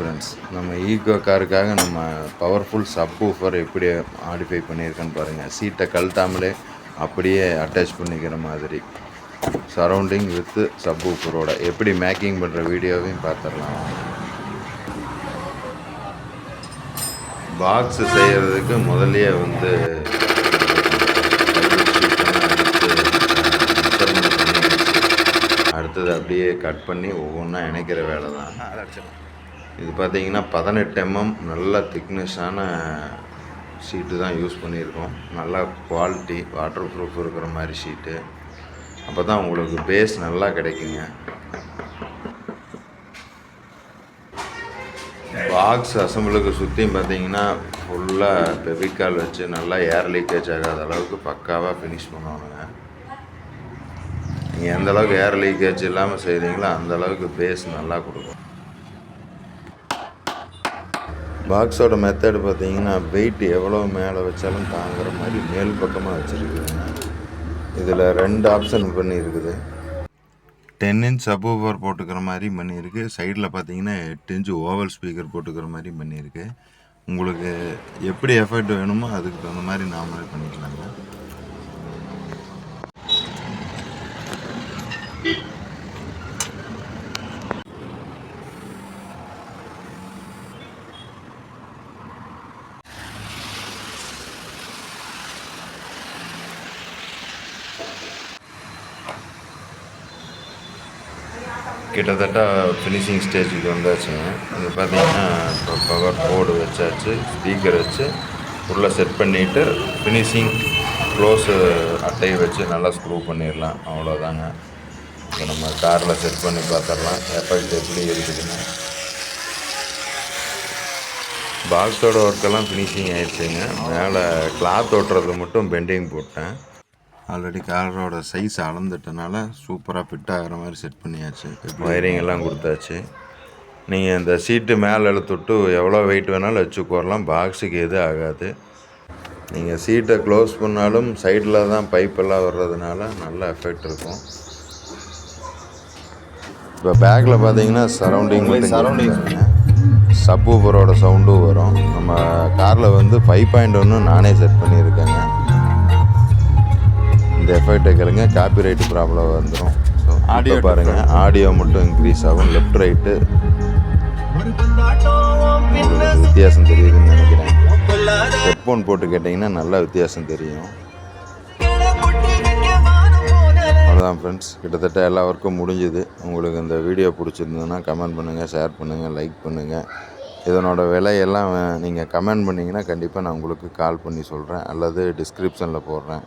Friends, நம்ம ego காருக்காக நம்ம powerful subwoofer எப்படி மாடிஃபை பண்ணியிருக்கேன்னு பாருங்கள். சீட்டை கழட்டாமலே அப்படியே அட்டாச் பண்ணிக்கிற மாதிரி சரௌண்டிங் வித் சப்வூஃபரோட எப்படி மேக்கிங் பண்ணுற வீடியோவையும் பார்த்துடலாம். பாக்ஸ் செய்கிறதுக்கு முதல்லையே வந்து அடுத்தது அப்படியே கட் பண்ணி ஒவ்வொன்றா இணைக்கிற வேலை தான். இது பார்த்திங்கன்னா 18 mm நல்ல திக்னஸான ஷீட்டு தான் யூஸ் பண்ணியிருக்கோம். நல்லா குவாலிட்டி வாட்டர் ப்ரூஃப் இருக்கிற மாதிரி ஷீட்டு. அப்போ தான் உங்களுக்கு பேஸ் நல்லா கிடைக்குங்க. பாக்ஸ் அசம்பிளுக்கு சுற்றியும் பார்த்தீங்கன்னா ஃபுல்லாக ஃபெவிகால் வச்சு நல்லா ஏர் லீக்கேஜ் ஆகாத அளவுக்கு பக்காவாக ஃபினிஷ் பண்ணுவானுங்க. நீங்கள் எந்த அளவுக்கு ஏர் லீக்கேஜ் இல்லாமல் செய்கிறீங்களோ அந்தளவுக்கு பேஸ் நல்லா கொடுக்கும். பாக்ஸோட மெத்தடு பார்த்தீங்கன்னா வெயிட் எவ்வளோ மேலே வச்சாலும் தாங்குற மாதிரி மேல் பக்கமாக வச்சுருக்குதுங்க. இதில் 2 ஆப்ஷன் பண்ணியிருக்குது. 10 inch சப்வூஃபர் போட்டுக்கிற மாதிரி பண்ணியிருக்கு. சைடில் பார்த்தீங்கன்னா 8 inch ஓவல் ஸ்பீக்கர் போட்டுக்கிற மாதிரி பண்ணியிருக்கு. உங்களுக்கு எப்படி எஃபெக்ட் வேணுமோ அதுக்கு தகுந்த மாதிரி நாமளே பண்ணிக்கலாங்க. கிட்டத்தட்ட ஃபினிஷிங் ஸ்டேஜுக்கு வந்தாச்சுங்க. இது பார்த்திங்கன்னா இப்போ பவர் போர்டு வச்சாச்சு, ஸ்பீக்கர் வச்சு உள்ளே செட் பண்ணிவிட்டு ஃபினிஷிங் க்ளோஸு அட்டையை வச்சு நல்லா ஸ்க்ரூ பண்ணிடலாம். அவ்வளோதாங்க. இப்போ நம்ம காரில் செட் பண்ணி பார்த்துடலாம் எஃபெக்ட் எப்படி இருக்குதுன்னு. பாக்ஸோட ஒர்க்கெல்லாம் ஃபினிஷிங் ஆகிடுச்சுங்க. மேலே கிளாத் ஓட்டுறது மட்டும் பெண்டிங் போட்டேன். ஆல்ரெடி காரோட சைஸ் அளந்துட்டனால சூப்பராக ஃபிட் ஆகிற மாதிரி செட் பண்ணியாச்சு. ஒயரிங் எல்லாம் கொடுத்தாச்சு. நீங்கள் இந்த சீட்டு மேலே தொட்டு எவ்வளோ வெயிட் வேணாலும் வச்சுக்கோரலாம். பாக்ஸுக்கு எதுவும் ஆகாது. நீங்கள் சீட்டை க்ளோஸ் பண்ணாலும் சைடில் தான் பைப்பெல்லாம் வர்றதுனால நல்ல எஃபெக்ட் இருக்கும். இப்போ பேக்கில் பார்த்தீங்கன்னா சரௌண்டிங் சப்வூஃபரோட சவுண்டும் வரும். நம்ம காரில் வந்து 5.1 நானே செட் பண்ணியிருக்கேங்க. இந்த எஃபெக்டை கேளுங்க, காப்பிரைட் ப்ராப்ளம் வந்துடும். ஸோ ஆடியோ பாருங்கள், ஆடியோ மட்டும் இன்க்ரீஸ் ஆகும். லெஃப்ட் ரைட்டு உங்களுக்கு வித்தியாசம் தெரியுதுன்னு நினைக்கிறேன். ஹெட்ஃபோன் போட்டு கேட்டிங்கன்னா நல்லா வித்தியாசம் தெரியும். அவ்வளோதான் ஃப்ரெண்ட்ஸ், கிட்டத்தட்ட எல்லா ஒர்க்கும் முடிஞ்சுது. உங்களுக்கு இந்த வீடியோ பிடிச்சிருந்ததுன்னா கமெண்ட் பண்ணுங்கள், ஷேர் பண்ணுங்கள், லைக் பண்ணுங்கள். இதனோட விலையெல்லாம் நீங்கள் கமெண்ட் பண்ணிங்கன்னா கண்டிப்பாக நான் உங்களுக்கு கால் பண்ணி சொல்கிறேன் அல்லது டிஸ்கிரிப்ஷனில் போடுறேன்.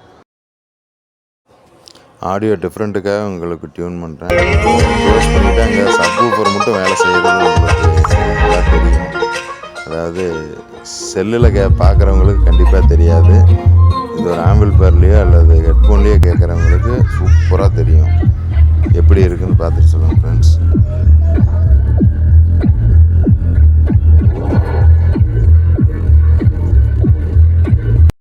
ஆடியோ டிஃப்ரெண்ட்டுக்காக உங்களுக்கு டியூன் பண்ணுறேன். க்ளோஸ் பண்ணிவிட்டு அங்கே சப்வூஃபர் மட்டும் வேலை செய்கிறது உங்களுக்கு நல்லா தெரியும். அதாவது செல்லில் பார்க்குறவங்களுக்கு கண்டிப்பாக தெரியாது. இது ஒரு ஆம்பிள்ஃபயர்லேயோ அல்லது ஹெட்ஃபோன்லேயோ கேட்குறவங்களுக்கு சூப்பராக தெரியும். எப்படி இருக்குதுன்னு பார்த்துட்டு சொல்லுங்கள் ஃப்ரெண்ட்ஸ்.